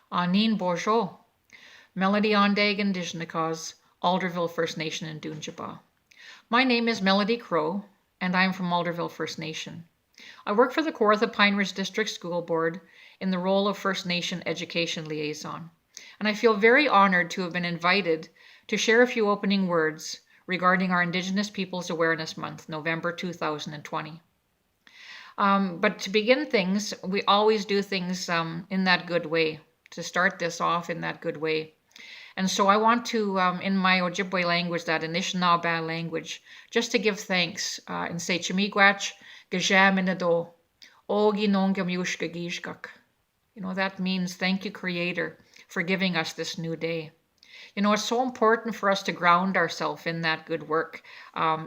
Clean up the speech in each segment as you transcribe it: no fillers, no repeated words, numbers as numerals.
Anin Bojo, Melody Ondag Indigenous, Alderville First Nation in Dunjaba. My name is Melody Crowe, and I'm from Alderville First Nation. I work for the Kawartha Pine Ridge District School Board in the role of First Nation Education Liaison, and I feel very honored to have been invited to share a few opening words regarding our Indigenous Peoples Awareness Month, November 2020. But to begin things, we always do things in that good way, to start this off in that good way. And so I want to, in my Ojibwe language, that Anishinaabe language, just to give thanks and say Chimigwach, Gajaminado, Ogi Nongamushka Gishkak. That means thank you, Creator, for giving us this new day. It's so important for us to ground ourselves in that good work,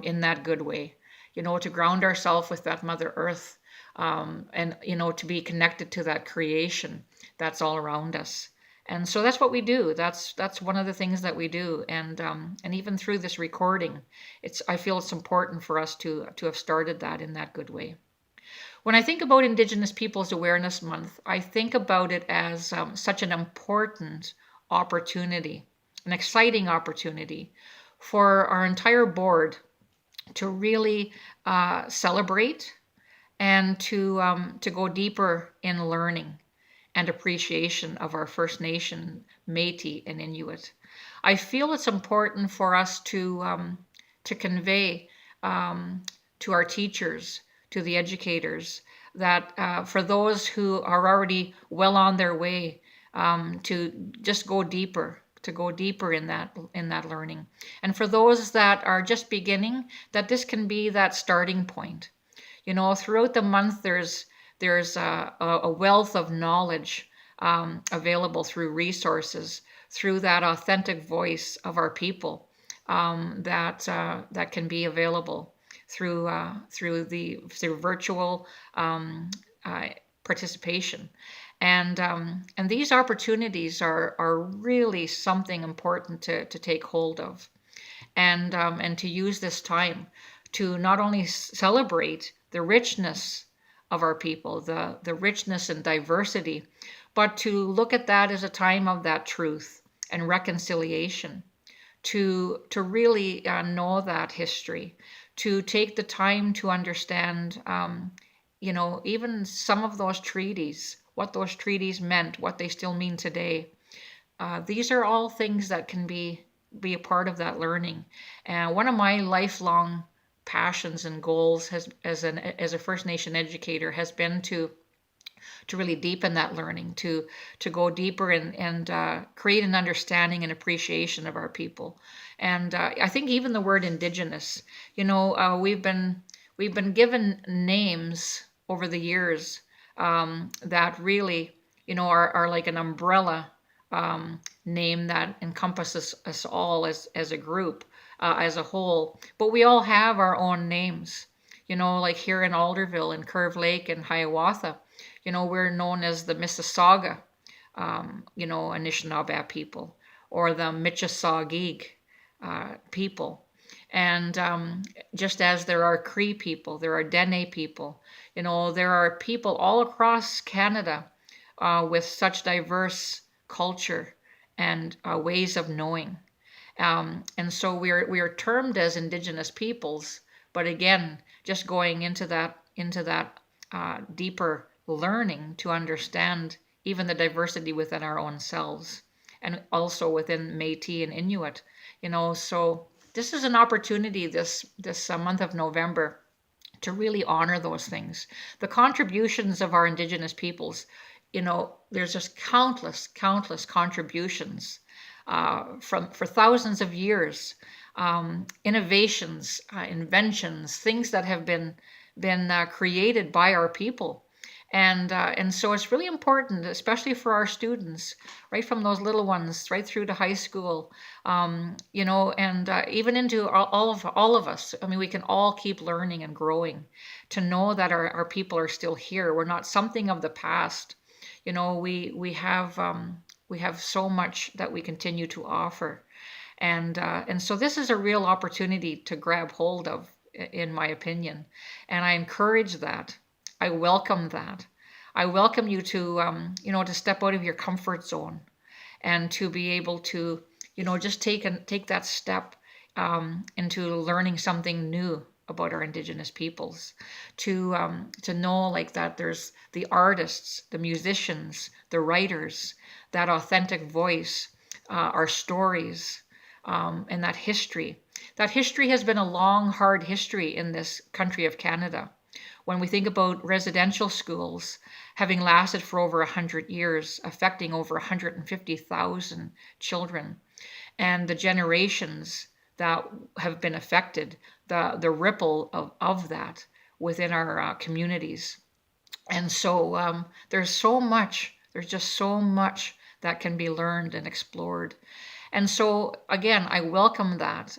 in that good way. To ground ourselves with that Mother Earth, and to be connected to that creation that's all around us. And so that's what we do. That's one of the things that we do. And even through this recording, I feel it's important for us to have started that in that good way. When I think about Indigenous Peoples Awareness Month, I think about it as such an important opportunity, an exciting opportunity for our entire board to really celebrate and to go deeper in learning and appreciation of our First Nation, Métis, and Inuit. I feel it's important for us to convey to our teachers, to the educators, that for those who are already well on their way, to just go deeper, in that learning, and for those that are just beginning, that this can be that starting point. Throughout the month, there's a wealth of knowledge available through resources, through that authentic voice of our people, that can be available through virtual participation. And these opportunities are really something important to take hold of, and to use this time to not only celebrate the richness of our people, the richness and diversity, but to look at that as a time of that truth and reconciliation, to really know that history, to take the time to understand, even some of those treaties, what those treaties meant, what they still mean today. These are all things that can be a part of that learning. And one of my lifelong passions and goals as a First Nation educator has been to really deepen that learning, to go deeper and create an understanding and appreciation of our people. And I think even the word Indigenous, we've been given names over the years that really, are like an umbrella name that encompasses us all as a group, as a whole. But we all have our own names, like here in Alderville and Curve Lake and Hiawatha, we're known as the Mississauga, Anishinaabe people, or the Michisaugig people. And just as there are Cree people, there are Dene people, there are people all across Canada with such diverse culture and ways of knowing. And so we are termed as Indigenous peoples, but again, just going into that deeper learning to understand even the diversity within our own selves, and also within Métis and Inuit. So this is an opportunity this month of November to really honor those things, the contributions of our Indigenous peoples. There's just countless contributions for thousands of years, innovations, inventions, things that have been created by our people. And so it's really important, especially for our students, right from those little ones right through to high school, and even into all of us. I mean, we can all keep learning and growing to know that our people are still here. We're not something of the past. We have so much that we continue to offer, and so this is a real opportunity to grab hold of, in my opinion, and I encourage that. I welcome that. I welcome you to, to step out of your comfort zone and to be able to, just take that step into learning something new about our Indigenous peoples, to know like that there's the artists, the musicians, the writers, that authentic voice, our stories, and that history. That history has been a long, hard history in this country of Canada. When we think about residential schools having lasted for over 100 years, affecting over 150,000 children, and the generations that have been affected, the ripple of that within our communities. And so there's just so much that can be learned and explored. And so, again, I welcome that.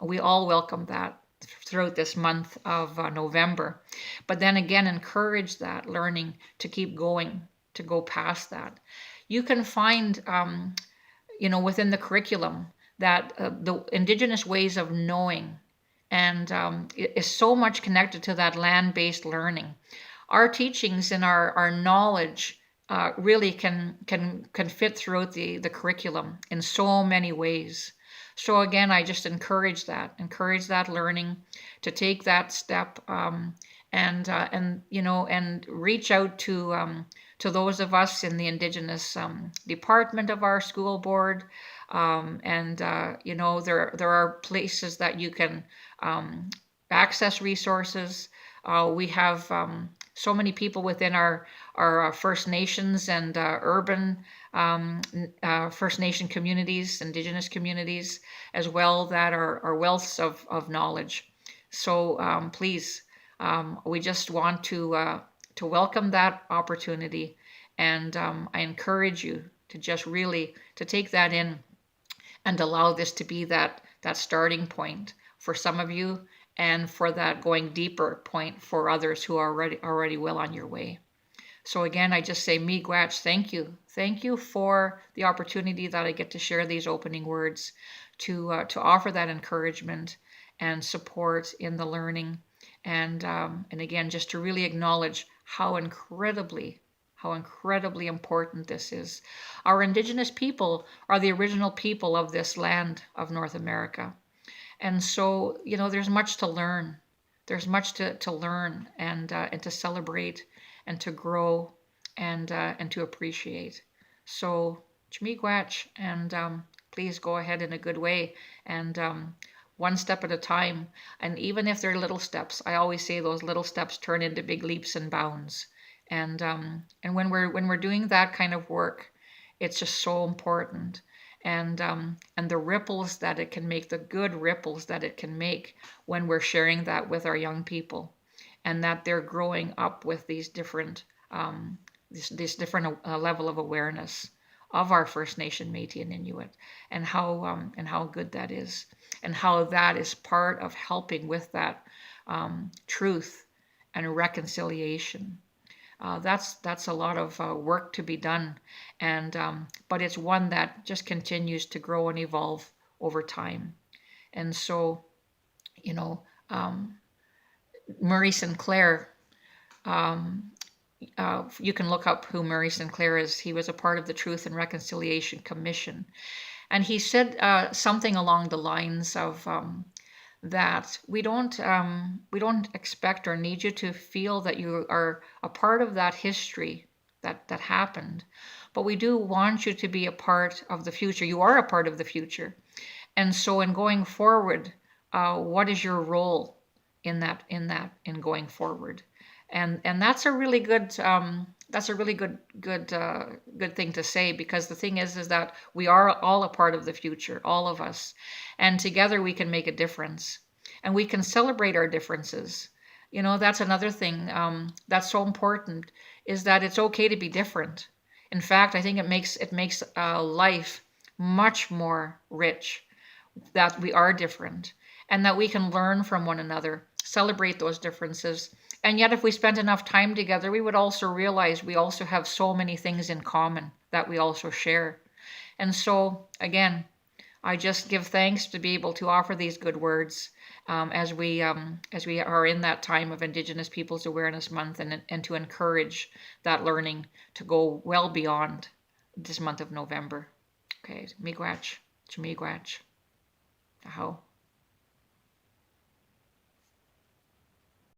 We all welcome that throughout this month of November. But then again, encourage that learning to keep going, to go past that. You can find, within the curriculum that the Indigenous ways of knowing and is so much connected to that land-based learning. Our teachings and our knowledge really can fit throughout the curriculum in so many ways. So again, I just encourage that learning, to take that step, and reach out to those of us in the Indigenous department of our school board, there are places that you can access resources. We have so many people within our First Nations and urban First Nation communities, Indigenous communities as well, that are wealths of knowledge. So please, we just want to welcome that opportunity, and I encourage you to just really to take that in and allow this to be that starting point for some of you, and for that going deeper point for others who are already well on your way. So again, I just say, miigwech, thank you. Thank you for the opportunity that I get to share these opening words, to offer that encouragement and support in the learning, and again, just to really acknowledge how incredibly important this is. Our Indigenous people are the original people of this land of North America. And so, there's much to learn. There's much to learn and to celebrate and to grow and to appreciate. So, miigwech, and please go ahead in a good way, and one step at a time. And even if they're little steps, I always say those little steps turn into big leaps and bounds. And when we're doing that kind of work, it's just so important. And the ripples that it can make, the good ripples that it can make when we're sharing that with our young people, and that they're growing up with these different this different level of awareness of our First Nation, Métis, and Inuit, and how good that is, and how that is part of helping with that truth and reconciliation. That's a lot of work to be done, and but it's one that just continues to grow and evolve over time. And so, Murray Sinclair, you can look up who Murray Sinclair is. He was a part of the Truth and Reconciliation Commission, and he said something along the lines of that we don't expect or need you to feel that you are a part of that history that happened, but we do want you to be a part of the future. You are a part of the future, and so in going forward, what is your role in going forward? And that's a really good good thing to say, because the thing is that we are all a part of the future, all of us, and together we can make a difference, and we can celebrate our differences. That's another thing that's so important, is that it's okay to be different. In fact, I think it makes life much more rich that we are different, and that we can learn from one another, celebrate those differences. And yet, if we spent enough time together, we would also realize we also have so many things in common that we also share. And so, again, I just give thanks to be able to offer these good words, as we are in that time of Indigenous Peoples Awareness Month, and to encourage that learning to go well beyond this month of November. Okay, miigwech, chmiigwech, aho.